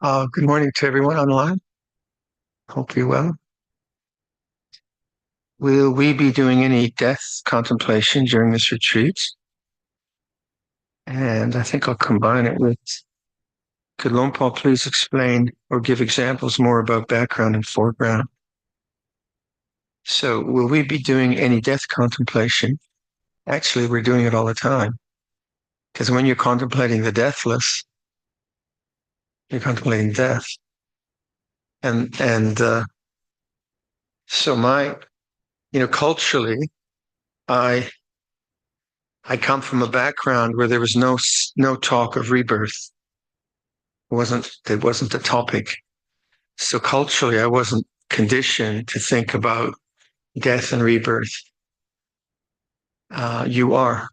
Good morning to everyone online. Hope you're well. Will we be doing any death contemplation during this retreat? And I think I'll combine it with, could Luangpor please explain or give examples more about background and foreground? So will we be doing any death contemplation? Actually, we're doing it all the time. Because when you're contemplating the deathless, you're contemplating death. And so culturally, I I come from a background where there was no talk of rebirth. It wasn't a topic. So culturally, I wasn't conditioned to think about death and rebirth. You are.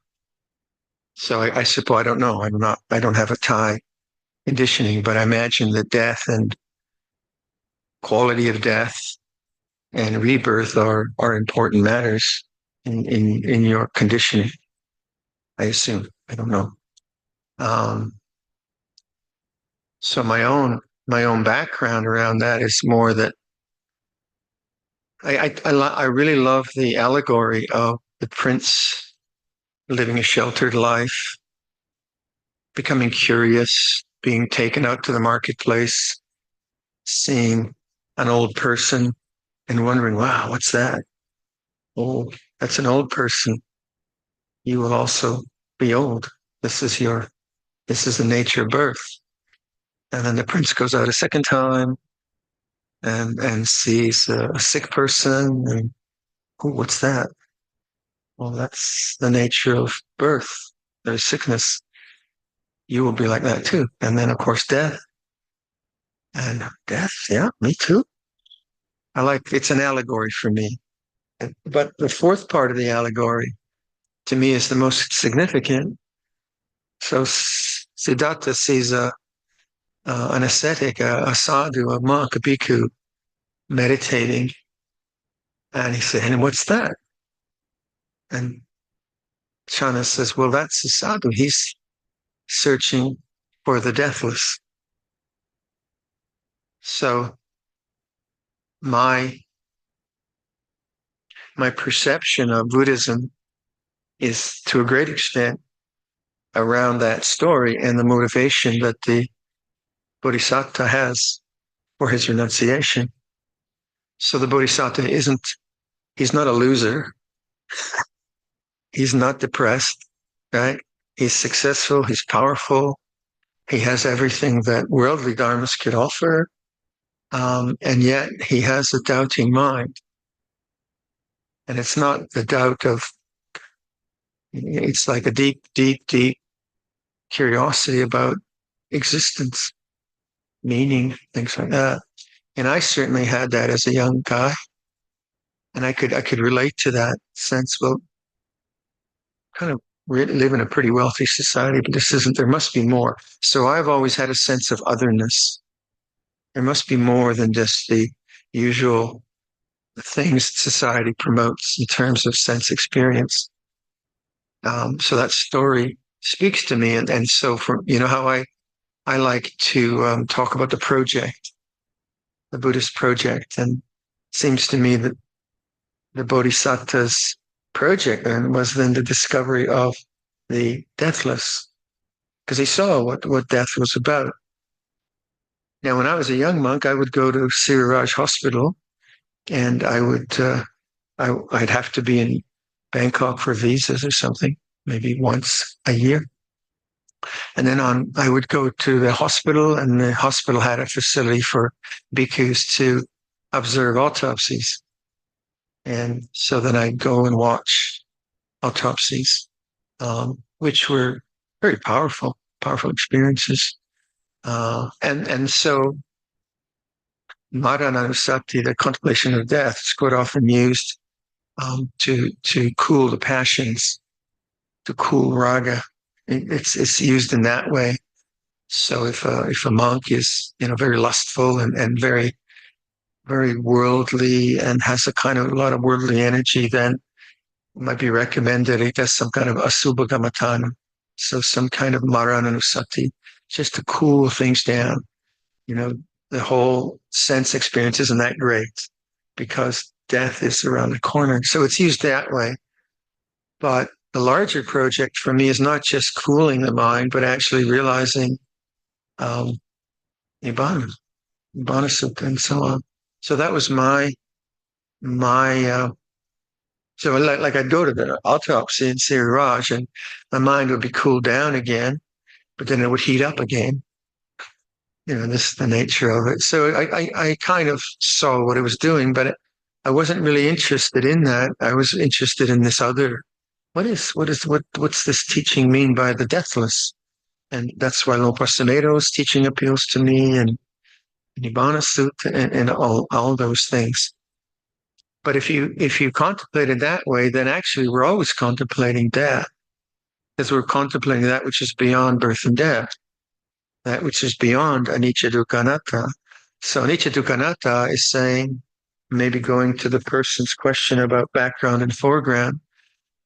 So I suppose I don't know. I don't have a Thai conditioning, but I imagine that death and quality of death and rebirth are important matters in your conditioning. I assume. I don't know. Um, so my own background around that is more that I really love the allegory of the prince living a sheltered life, becoming curious, being taken out to the marketplace, seeing an old person and wondering, wow, what's that? Oh, that's an old person. You will also be old. This is the nature of birth. And then the prince goes out a second time and sees a sick person and, oh, what's that? Well, that's the nature of birth. There's sickness. You will be like that too. And then, of course, death. And death, yeah, me too. It's an allegory for me. But the fourth part of the allegory, to me, is the most significant. So Siddhartha sees an ascetic, a sadhu, a monk, a bhikkhu, meditating. And he said, and what's that? And Chana says, well, that's a sadhu. He's searching for the deathless. So my my perception of Buddhism is to a great extent around that story and the motivation that the Bodhisattva has for his renunciation. So the Bodhisattva he's not a loser. He's not depressed, right? He's successful. He's powerful. He has everything that worldly dharmas could offer. And yet he has a doubting mind. And it's not the doubt of, it's like a deep, deep, deep curiosity about existence, meaning, things like that. And I certainly had that as a young guy. And I could relate to that sense. Well, kind of live in a pretty wealthy society, but there must be more. So I've always had a sense of otherness. There must be more than just the usual things society promotes in terms of sense experience. So that story speaks to me. And so how I like to talk about the project, the Buddhist project. And it seems to me that the Bodhisattva's project then was then the discovery of the deathless, because he saw what death was about. Now, when I was a young monk, I would go to Siriraj Hospital, and I'd have to be in Bangkok for visas or something, maybe once a year. And then I would go to the hospital, and the hospital had a facility for bhikkhus to observe autopsies. And so then I'd go and watch autopsies, which were very powerful experiences. And so Marananusati, the contemplation of death, is quite often used to cool the passions, to cool raga. It's used in that way. So if a monk is very lustful and very very worldly and has a lot of worldly energy, then it might be recommended he does some kind of asubhagamatana, so some kind of marananusati, just to cool things down. you know, the whole sense experience isn't that great because death is around the corner. So it's used that way. But the larger project for me is not just cooling the mind, but actually realizing um, Nibbana, Nibbana Sutta, and so on. So that was my so like I'd go to the autopsy in Sri Raj and my mind would be cooled down again, but then it would heat up again. This is the nature of it. So I kind of saw what it was doing, but I wasn't really interested in that. I was interested in this other. What's this teaching mean by the deathless? And that's why Luangpor Sumedho's teaching appeals to me, and Nibbana Sutta, and all those things. But if you contemplate it that way, then actually we're always contemplating death, because we're contemplating that which is beyond birth and death, that which is beyond anicca dukkha anatta. So anicca dukkha anatta is saying, maybe going to the person's question about background and foreground,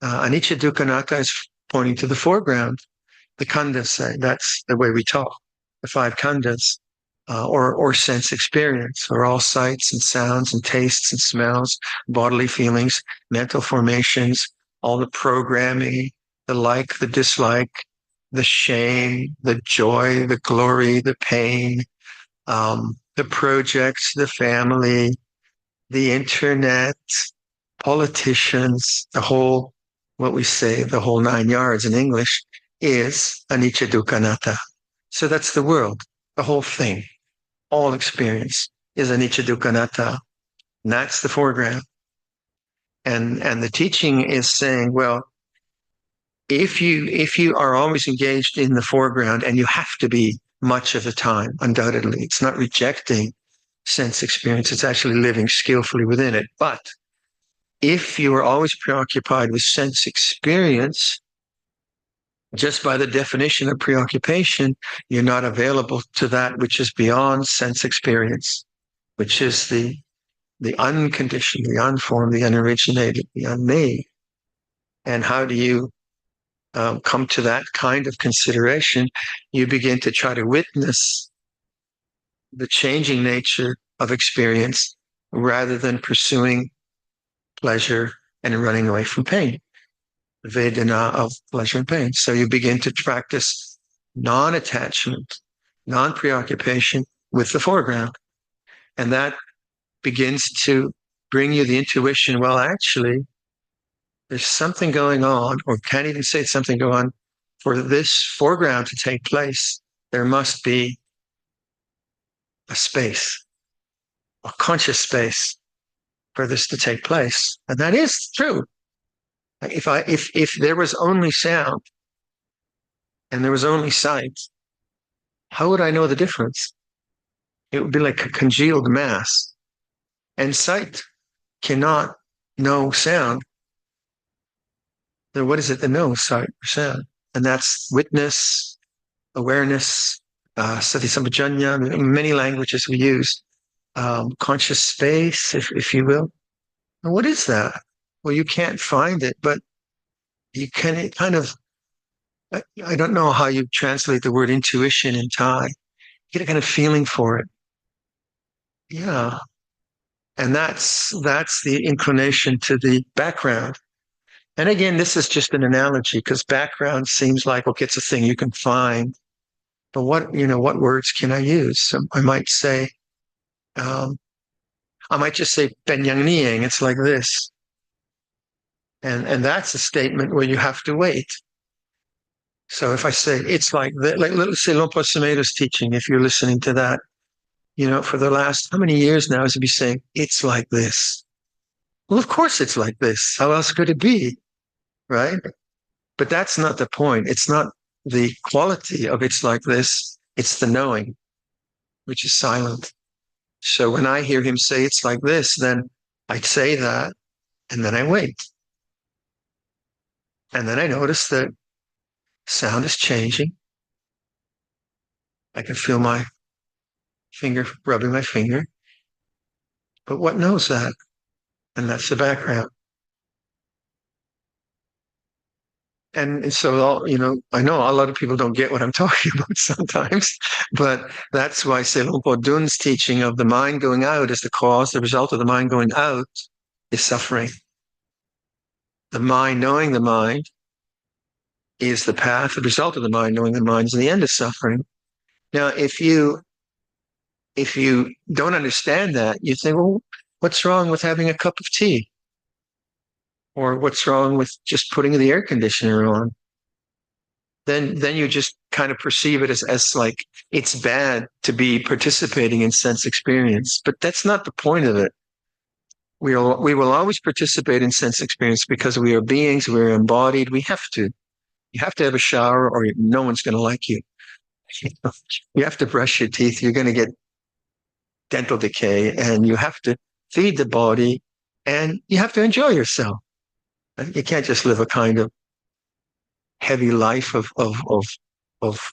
anicca dukkha anatta is pointing to the foreground. The khandhas say that's the way we talk, the five khandhas, or sense experience, or all sights and sounds and tastes and smells, bodily feelings, mental formations, all the programming, the like, the dislike, the shame, the joy, the glory, the pain, the projects, the family, the internet, politicians, what we say, the whole 9 yards in English, is anicca dukkha anatta. So that's the world, the whole thing, all experience is anicca dukkha anatta. And that's the foreground. And the teaching is saying, well, if you are always engaged in the foreground, and you have to be much of the time, undoubtedly, it's not rejecting sense experience, it's actually living skillfully within it. But if you are always preoccupied with sense experience, just by the definition of preoccupation, you're not available to that which is beyond sense experience, which is the unconditioned, the unformed, the unoriginated, the unmade. And how do you come to that kind of consideration? You begin to try to witness the changing nature of experience rather than pursuing pleasure and running away from pain, the Vedana of pleasure and pain. So you begin to practice non-attachment, non-preoccupation with the foreground. And that begins to bring you the intuition, well, actually, there's something going on, or can't even say something going on. For this foreground to take place, there must be a space, a conscious space for this to take place. And that is true. If there was only sound and there was only sight, how would I know the difference? It would be like a congealed mass. And sight cannot know sound. Then what is it that knows sight or sound? And that's witness, awareness, sati sampajanya, many languages we use, conscious space, if you will. And what is that? Well, you can't find it, but you can kind of, I don't know how you translate the word intuition in Thai. You get a kind of feeling for it. Yeah. And that's the inclination to the background. And again, this is just an analogy, because background seems like, okay, it's a thing you can find. But what words can I use? So I might say, I might just say penyang nieng. It's like this. And that's a statement where you have to wait. So if I say it's like that, like let's say Luangpor Sumedho's teaching, if you're listening to that, for the last how many years now has he been saying it's like this? Well, of course it's like this. How else could it be? Right? But that's not the point. It's not the quality of it's like this. It's the knowing, which is silent. So when I hear him say it's like this, then I say that, and then I wait. And then I notice that sound is changing. I can feel my finger rubbing my finger. But what knows that? And that's the background. And so, I know a lot of people don't get what I'm talking about sometimes, but that's why say Luangpor Dun's teaching of the mind going out is the cause. The result of the mind going out is suffering. The mind knowing the mind is the path. The result of the mind knowing the mind is the end of suffering. Now, if you don't understand that, you think, well, what's wrong with having a cup of tea? Or what's wrong with just putting the air conditioner on? Then you just kind of perceive it as like it's bad to be participating in sense experience. But that's not the point of it. We will always participate in sense experience because we are beings, we're embodied. We have to. You have to have a shower or no one's going to like you. You have to brush your teeth. You're going to get dental decay and you have to feed the body and you have to enjoy yourself. You can't just live a kind of heavy life of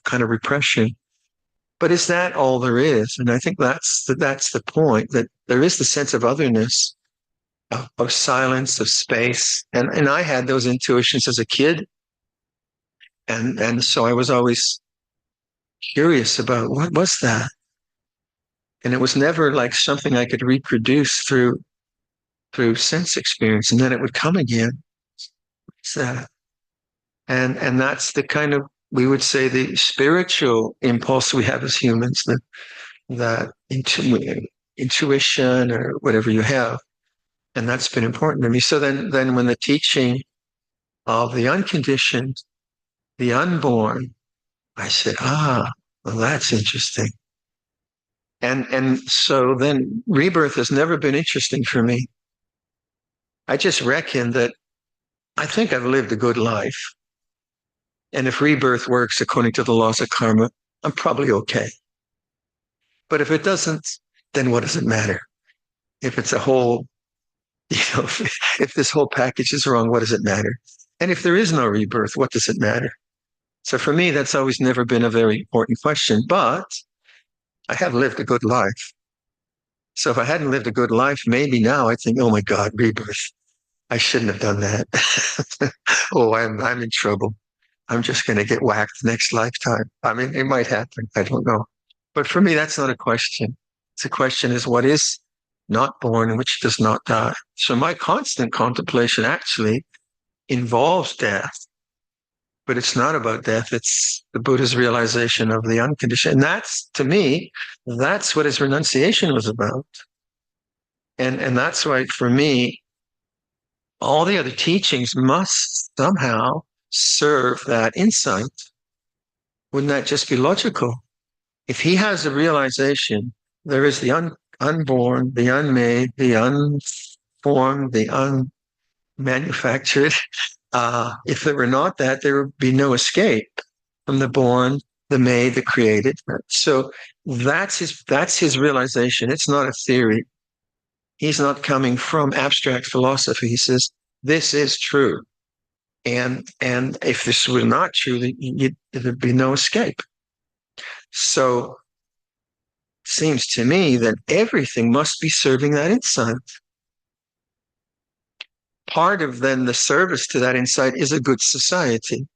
kind of repression. But is that all there is? And I think that's the point, that there is the sense of otherness, of silence, of space. And I had those intuitions as a kid. And so I was always curious about what was that? And it was never like something I could reproduce through sense experience. And then it would come again. What's that? And that's the kind of, we would say, the spiritual impulse we have as humans, that intuition or whatever you have. And that's been important to me. So then when the teaching of the unconditioned, the unborn, I said, well, that's interesting. And so then rebirth has never been interesting for me. I just reckon that I think I've lived a good life. And if rebirth works according to the laws of karma, I'm probably okay. But if it doesn't, then what does it matter? If it's a whole, if this whole package is wrong, what does it matter? And if there is no rebirth, what does it matter? So for me, that's always never been a very important question. But I have lived a good life. So if I hadn't lived a good life, maybe now I think, oh my God, rebirth. I shouldn't have done that. Oh, I'm in trouble. I'm just going to get whacked next lifetime. I mean, it might happen. I don't know. But for me, that's not a question. The question is what is not born and which does not die. So my constant contemplation actually involves death, but it's not about death. It's the Buddha's realization of the unconditioned. And that's, to me, that's what his renunciation was about. And that's why, for me, all the other teachings must somehow serve that insight. Wouldn't that just be logical? If he has a realization, there is the unborn, the unmade, the unformed, the unmanufactured. If there were not that, there would be no escape from the born, the made, the created. So that's his realization. It's not a theory. He's not coming from abstract philosophy. He says, this is true. And if this were not true, there'd be no escape. So it seems to me that everything must be serving that insight. Part of then the service to that insight is a good society,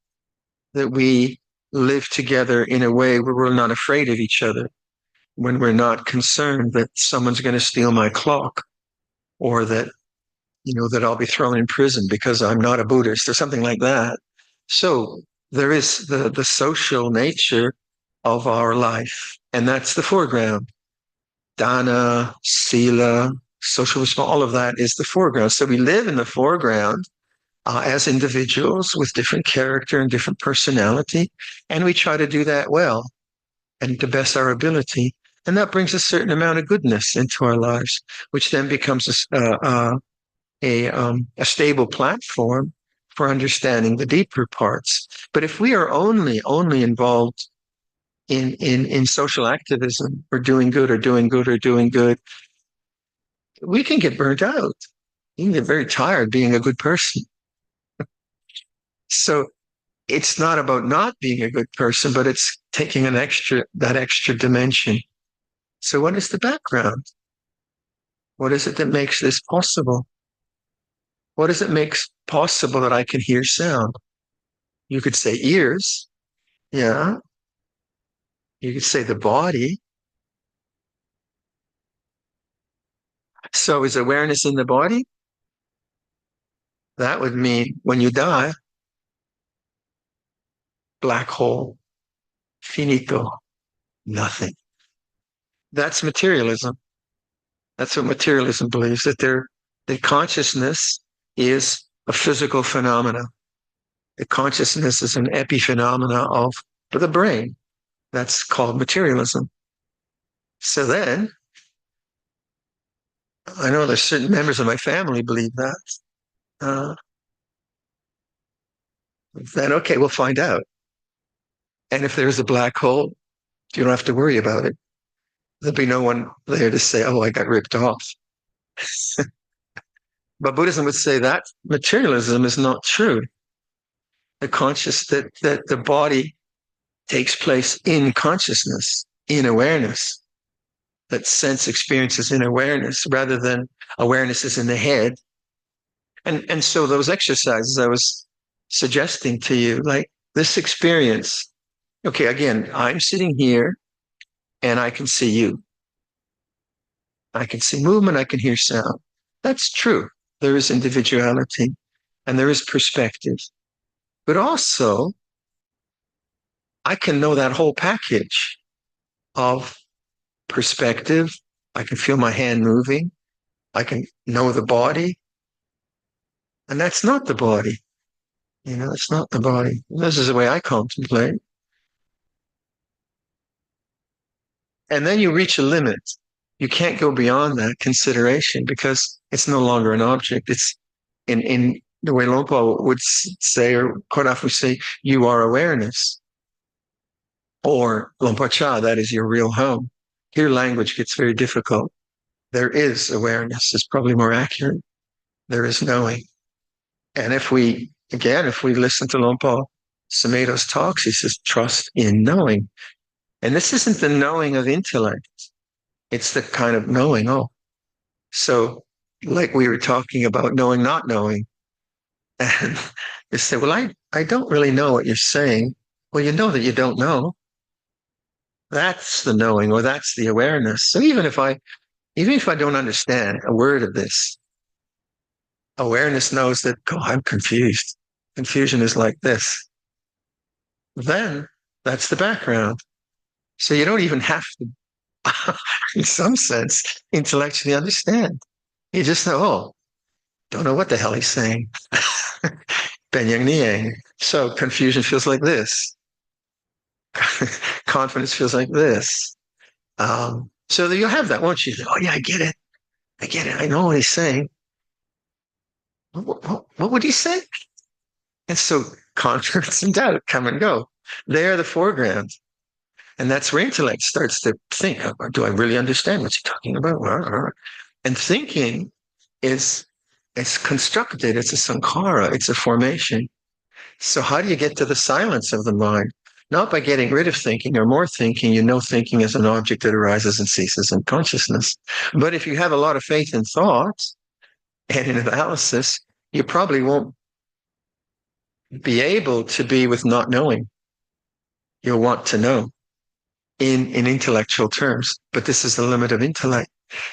that we live together in a way where we're not afraid of each other, when we're not concerned that someone's going to steal my clock, or that that I'll be thrown in prison because I'm not a Buddhist or something like that. So there is the social nature of our life, and that's the foreground. Dana, sila, social response, all of that is the foreground. So we live in the foreground as individuals with different character and different personality, and we try to do that well and to best our ability. And that brings a certain amount of goodness into our lives, which then becomes a stable platform for understanding the deeper parts. But if we are only involved in social activism, or doing good, we can get burnt out. You can get very tired being a good person. So it's not about not being a good person, but it's taking that extra dimension. So what is the background? What is it that makes this possible? What does it make possible that I can hear sound? You could say ears. Yeah. You could say the body. So is awareness in the body? That would mean when you die, black hole, finito, nothing. That's materialism. That's what materialism believes, that consciousness is a physical phenomena. The consciousness is an epiphenomena of the brain. That's called materialism. So then, I know there's certain members of my family believe that. Uh, then, okay, we'll find out. And if there's a black hole, you don't have to worry about it. There'll be no one there to say, oh, I got ripped off. But Buddhism would say that materialism is not true. That the body takes place in consciousness, in awareness, that sense experiences in awareness rather than awareness is in the head. And so those exercises I was suggesting to you, like this experience, okay, again, I'm sitting here and I can see you. I can see movement, I can hear sound. That's true. There is individuality and there is perspective. But also, I can know that whole package of perspective. I can feel my hand moving. I can know the body. And that's not the body. It's not the body. This is the way I contemplate. And then you reach a limit. You can't go beyond that consideration because it's no longer an object. It's in the way Luangpor would say, or Kodaf would say, you are awareness. Or Luangpor Cha, that is your real home. Here language gets very difficult. There is awareness. It's probably more accurate. There is knowing. And if we listen to Luangpor Sumedho's talks, he says, trust in knowing. And this isn't the knowing of intellect. It's the kind of knowing, so like we were talking about knowing, not knowing. And you say, well, I don't really know what you're saying. Well, you know that you don't know. That's the knowing, or that's the awareness. So even if I don't understand a word of this, awareness knows that, I'm confused. Confusion is like this. Then that's the background. So you don't even have to, in some sense, intellectually understand. You just know, don't know what the hell he's saying. Benyang Niang. So confusion feels like this. Confidence feels like this. So you'll have that, won't you? Oh, yeah, I get it. I know what he's saying. What would he say? And so confidence and doubt come and go. They are the foreground. And that's where intellect starts to think, do I really understand what you're talking about? And thinking it's constructed. It's a sankhara. It's a formation. So how do you get to the silence of the mind? Not by getting rid of thinking or more thinking. Thinking is an object that arises and ceases in consciousness. But if you have a lot of faith in thought and in analysis, you probably won't be able to be with not knowing. You'll want to know in intellectual terms. But this is the limit of intellect.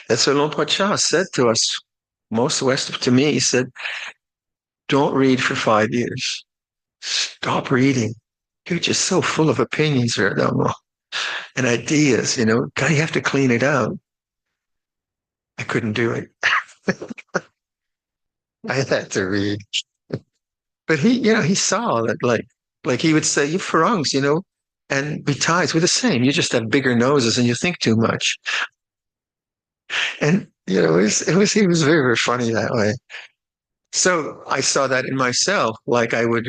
That's what Luangpor Cha said to us. Most West, to me, he said, don't read for 5 years. Stop reading. You're just so full of opinions, Viradhammo, and ideas, God, you have to clean it out. I couldn't do it. I had to read. But he saw that, like he would say, you Farangs, and we Thais, we're the same. You just have bigger noses and you think too much. And, he was very, very funny that way. So I saw that in myself. Like I would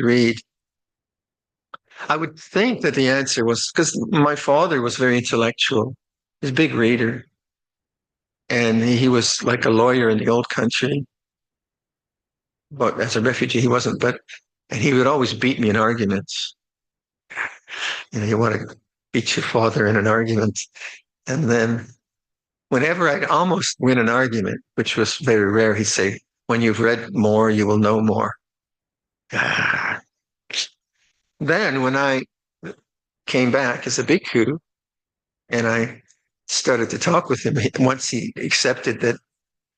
think that the answer was, because my father was very intellectual. He's a big reader. And he was like a lawyer in the old country. But as a refugee, he wasn't. And he would always beat me in arguments. You want to beat your father in an argument. And then whenever I'd almost win an argument, which was very rare, he'd say, when you've read more, you will know more. Then when I came back as a bhikkhu and I started to talk with him, once he accepted that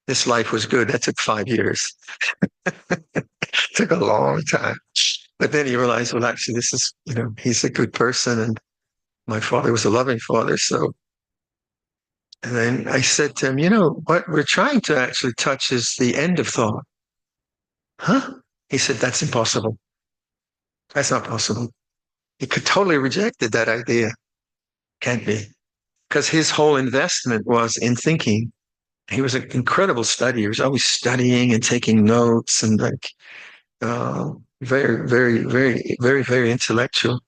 this life was good, that took 5 years. It took a long time. But then he realized, well, actually, this is, he's a good person and my father was a loving father. So, and then I said to him, what we're trying to actually touch is the end of thought. Huh? He said, that's impossible. That's not possible. He could totally rejected that idea. Can't be. Because his whole investment was in thinking. He was an incredible studier. He was always studying and taking notes and like very, very, very, very, very intellectual.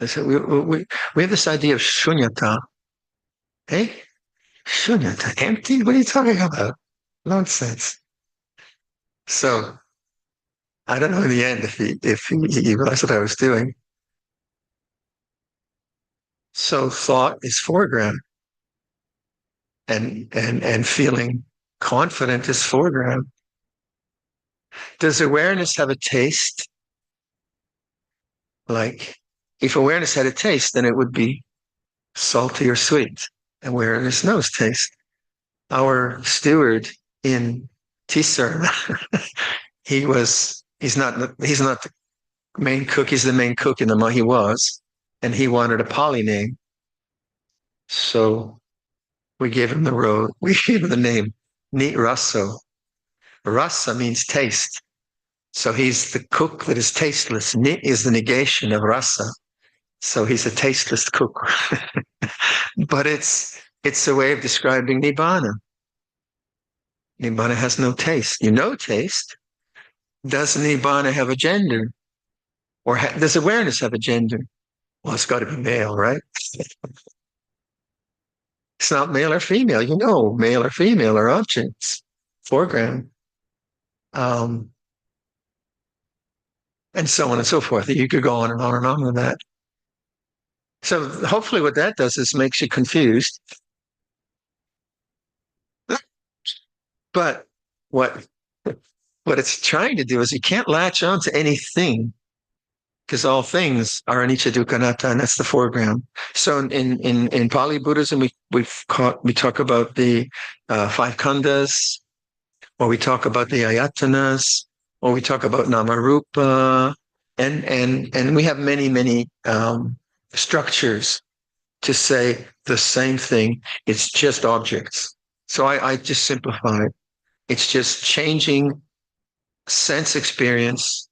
I said, we have this idea of shunyata. Hey, shunyata, empty? What are you talking about? Nonsense. So I don't know in the end if he realized what I was doing. So thought is foreground and feeling confident is foreground. Does awareness have a taste? Like if awareness had a taste, then it would be salty or sweet. Awareness knows taste. Our steward in Tisser, he's not the main cook, he's the main cook in the he was, and he wanted a Pali name. So we gave him the road, we gave him the name Neat Rasso. Rasa means taste. So he's the cook that is tasteless. Nit is the negation of rasa. So he's a tasteless cook. But it's a way of describing nibbana. Nibbana has no taste. You know taste. Does nibbana have a gender? Or does awareness have a gender? Well, it's got to be male, right? It's not male or female. Male or female are objects, foreground, um, and so on and so forth. You could go on and on and on with that. So hopefully what that does is makes you confused. But what what it's trying to do is you can't latch on to anything because all things are anicca dukkha anatta, and that's the foreground. So in Pali Buddhism, we talk about the five khandhas, or we talk about the ayatanas, or we talk about namarupa, and we have many structures to say the same thing. It's just objects. So I just simplify it. It's just changing sense experience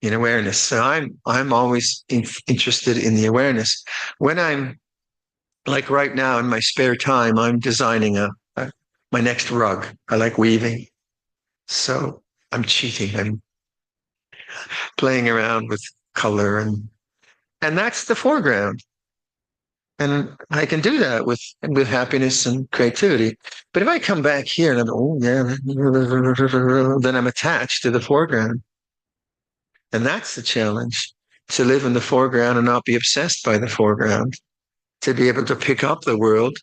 in awareness. So I'm always interested in the awareness. When I'm like right now in my spare time, I'm designing my next rug. I like weaving, so I'm cheating. I'm playing around with color and that's the foreground. And I can do that with happiness and creativity. But if I come back here and I'm, oh yeah, then I'm attached to the foreground. And that's the challenge, to live in the foreground and not be obsessed by the foreground, to be able to pick up the world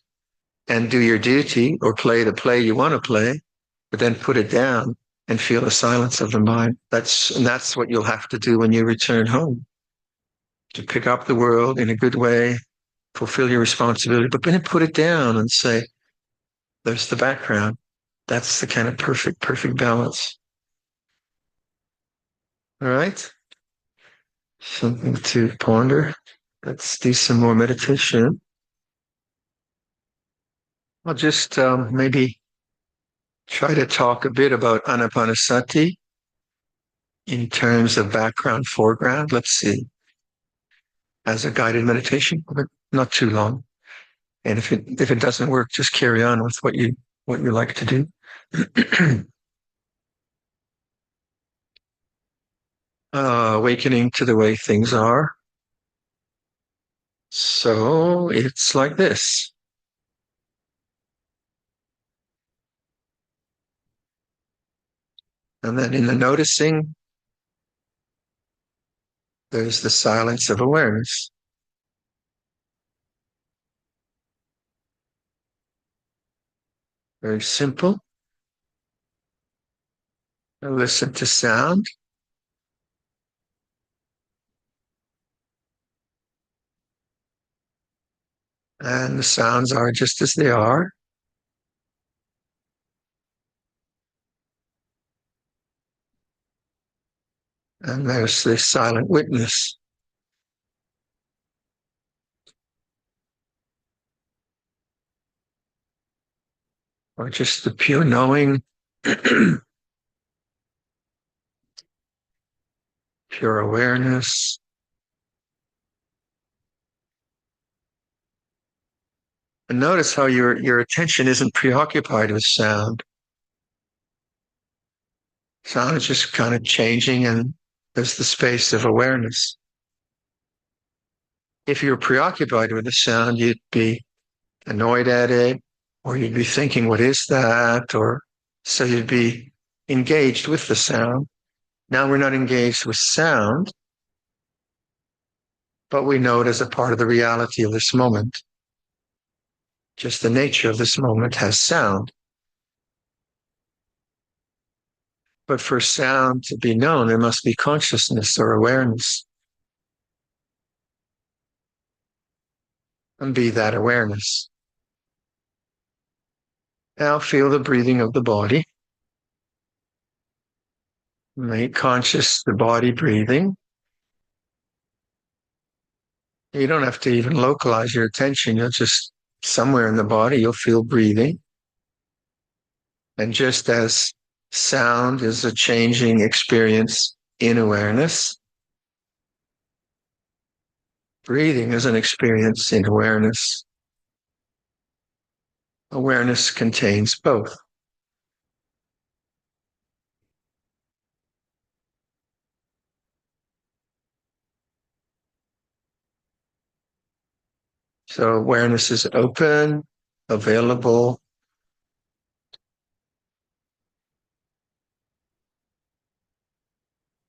and do your duty or play the play you want to play, but then put it down and feel the silence of the mind. That's what you'll have to do when you return home, to pick up the world in a good way, fulfill your responsibility, but then put it down and say, there's the background. That's the kind of perfect balance. All right. Something to ponder. Let's do some more meditation. I'll just maybe try to talk a bit about anapanasati in terms of background, foreground. Let's see, as a guided meditation, but not too long. And if it doesn't work, just carry on with what you like to do. Awakening to the way things are. So it's like this. And then in the noticing, there's the silence of awareness. Very simple. Listen to sound. And the sounds are just as they are. And there's the silent witness. Or just the pure knowing, pure awareness. And notice how your attention isn't preoccupied with sound. Sound is just kind of changing, and there's the space of awareness. If you're preoccupied with the sound, you'd be annoyed at it, or you'd be thinking, what is that? Or so you'd be engaged with the sound. Now we're not engaged with sound, but we know it as a part of the reality of this moment. Just the nature of this moment has sound. But for sound to be known, there must be consciousness or awareness. And be that awareness. Now feel the breathing of the body. Make conscious the body breathing. You don't have to even localize your attention. You'll just, somewhere in the body, you'll feel breathing. And just as sound is a changing experience in awareness, breathing is an experience in awareness. Awareness contains both. So awareness is open, available.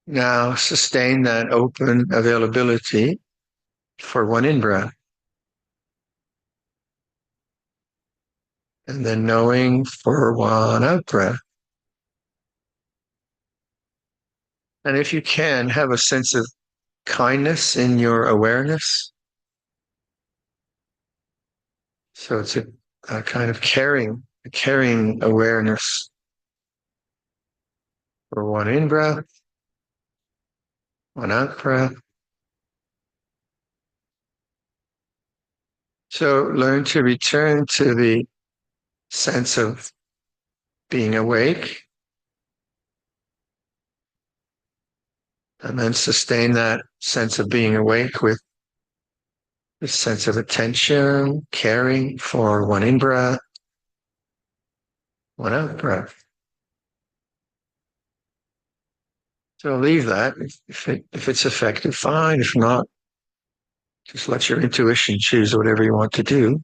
Now sustain that open availability for one in-breath. And then knowing for one out-breath. And if you can, have a sense of kindness in your awareness. So it's a kind of caring awareness for one in-breath, one out-breath. So learn to return to the sense of being awake, and then sustain that sense of being awake with the sense of attention, caring for one in-breath, one out-breath. So leave that. If it's effective, fine. If not, just let your intuition choose whatever you want to do.